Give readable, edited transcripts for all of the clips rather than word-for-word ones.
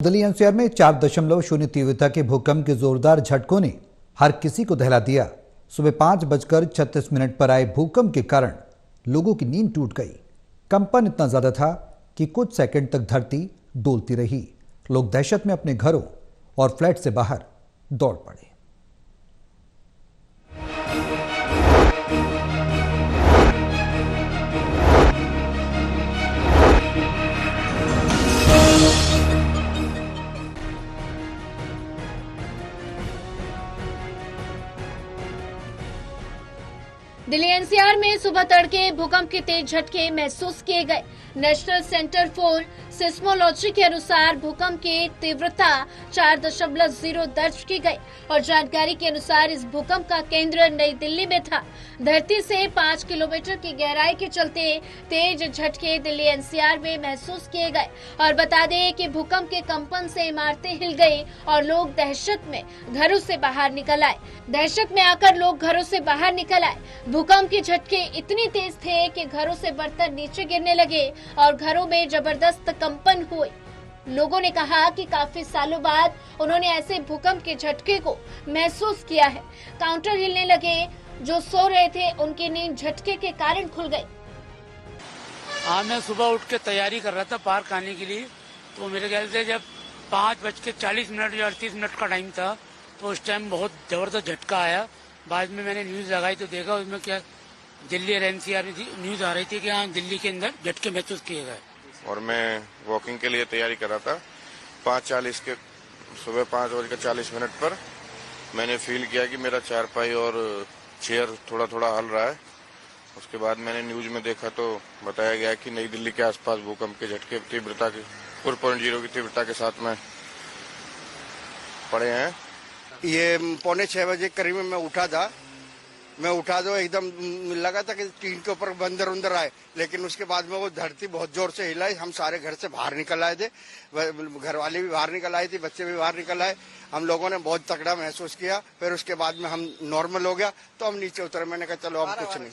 Delhi NCR में 4.0 तीव्रता के भूकंप के जोरदार झटकों ने हर किसी को दहला दिया। सुबह 5:36 पर आए भूकंप के कारण लोगों की नींद टूट गई। कंपन इतना ज्यादा था कि कुछ सेकंड तक धरती डोलती रही। लोग दहशत में अपने घरों और फ्लैट से बाहर दौड़ पड़े। दिल्ली एनसीआर में सुबह तड़के भूकंप के तेज झटके महसूस किए गए। नेशनल सेंटर फॉर सिस्मोलॉजी के अनुसार भूकंप की तीव्रता 4.0 दर्ज की गई और जानकारी के अनुसार इस भूकंप का केंद्र नई दिल्ली में था। धरती से 5 किलोमीटर की गहराई के चलते तेज झटके दिल्ली एनसीआर में महसूस किए गए। और बता दें कि भूकंप के कंपन से इमारतें हिल गई और लोग दहशत में घरों से बाहर निकल आए। दहशत में आकर लोग घरों से बाहर निकल आए। भूकंप के झटके इतने तेज थे कि घरों से बर्तन नीचे गिरने लगे और घरों में जबरदस्त कंपन हुई। लोगों ने कहा कि काफी सालों बाद उन्होंने ऐसे भूकंप के झटके को महसूस किया है। काउंटर हिलने लगे, जो सो रहे थे उनकी नींद झटके के कारण खुल गई। हाँ, मैं सुबह उठ के तैयारी कर रहा था पार्क आने के लिए, तो मेरे ख्याल से जब 5:40 या 38 का टाइम था तो उस टाइम बहुत जबरदस्त झटका आया। बाद में मैंने न्यूज लगाई तो देखा उसमें क्या दिल्ली और एनसीआर में न्यूज आ रही थी कि हाँ दिल्ली के अंदर झटके महसूस किए गए। और मैं वॉकिंग के लिए तैयारी कर रहा था। 5:40 के सुबह 5:40 पर मैंने फील किया कि मेरा चारपाई और चेयर थोड़ा थोड़ा हल रहा है। उसके बाद मैंने न्यूज में देखा तो बताया गया कि नई दिल्ली के आसपास भूकंप के झटके तीव्रता के 4.0 की तीव्रता के साथ में पड़े हैं। ये 5:45 बजे करीब में मैं उठा तो एकदम लगा था कि टीन के ऊपर बंदर उंदर आए, लेकिन उसके बाद में वो धरती बहुत जोर से हिलाई। हम सारे घर से बाहर निकल आए थे, घर वाले भी बाहर निकल आए थे, बच्चे भी बाहर निकल आए। हम लोगों ने बहुत तगड़ा महसूस किया। फिर उसके बाद में हम नॉर्मल हो गया तो हम नीचे उतरे। मैंने कहा चलो अब कुछ नहीं।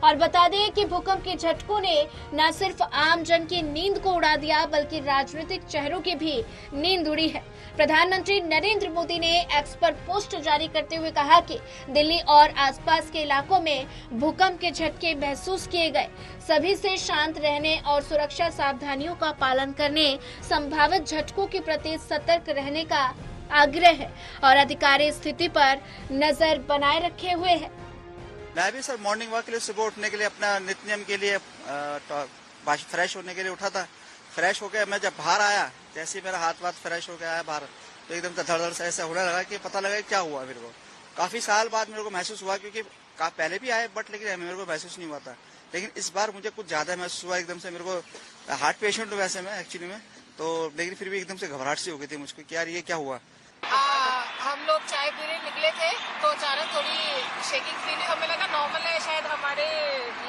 और बता दें कि भूकंप के झटकों ने न सिर्फ आम जन की नींद को उड़ा दिया बल्कि राजनीतिक चेहरों की भी नींद उड़ी है। प्रधानमंत्री नरेंद्र मोदी ने एक्स पर पोस्ट जारी करते हुए कहा कि दिल्ली और आसपास के इलाकों में भूकंप के झटके महसूस किए गए। सभी से शांत रहने और सुरक्षा सावधानियों का पालन करने, संभावित झटकों के प्रति सतर्क रहने का आग्रह है और अधिकारी स्थिति पर नजर बनाए रखे हुए हैं। मैं भी सर मॉर्निंग वॉक के लिए सुबह उठने के लिए अपना नित्य नियम के लिए फ्रेश होने के लिए उठा था। फ्रेश होकर मैं जब बाहर आया, जैसे ही मेरा हाथ फ्रेश होकर आया बाहर, तो एकदम धड़ से ऐसा होने लगा कि पता लगा क्या हुआ। मेरे को काफी साल बाद मेरे को महसूस हुआ, क्योंकि पहले भी आए बट लेकिन मेरे को महसूस नहीं हुआ था। लेकिन इस बार मुझे कुछ ज्यादा महसूस हुआ एकदम से। मेरे को हार्ट पेशेंट हूँ वैसे मैं एक्चुअली में, तो लेकिन फिर भी एकदम से घबराहट सी हो गई थी मुझको कि यार ये क्या हुआ। हम लोग चाय पीने निकले थे तो अचानक थोड़ी शेकिंग फील हुई। हमें लगा नॉर्मल है, शायद हमारे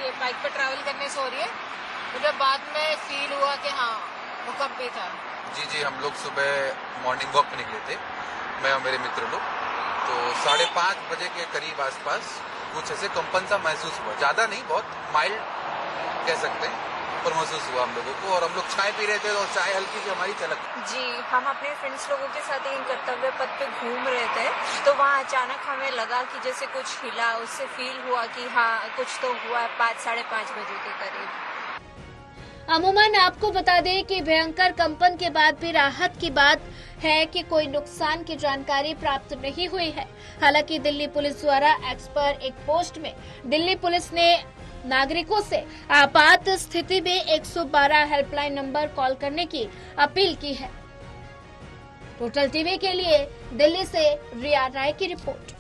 ये बाइक पर ट्रैवल करने से हो रही है। मुझे बाद में फील हुआ कि हाँ भूकंप भी था। जी, हम लोग सुबह मॉर्निंग वॉक पे निकले थे, मैं और मेरे मित्र लोग। तो 5:30 बजे के करीब आसपास कुछ ऐसे कंपन सा महसूस हुआ। ज्यादा नहीं, बहुत माइल्ड कह सकते हैं, पर महसूस हुआ हम लोगों को। और हम लोग चाय पी रहे थे और चाय हल्की सी हमारी चलक जी, हम अपने फ्रेंड्स लोगों के साथ एक कर्तव्य पथ पे घूम रहे थे, तो वहाँ अचानक हमें लगा कि जैसे कुछ हिला। उससे फील हुआ कि हाँ कुछ तो हुआ है। 5-5:30 बजे के करीब। अमूमन आपको बता दें कि भयंकर कंपन के बाद भी राहत की बात है कि कोई नुकसान की जानकारी प्राप्त नहीं हुई है। हालांकि दिल्ली पुलिस द्वारा एक्स पर एक पोस्ट में दिल्ली पुलिस ने नागरिकों से आपात स्थिति में 112 हेल्पलाइन नंबर कॉल करने की अपील की है। टोटल टीवी के लिए दिल्ली से रिया राय की रिपोर्ट।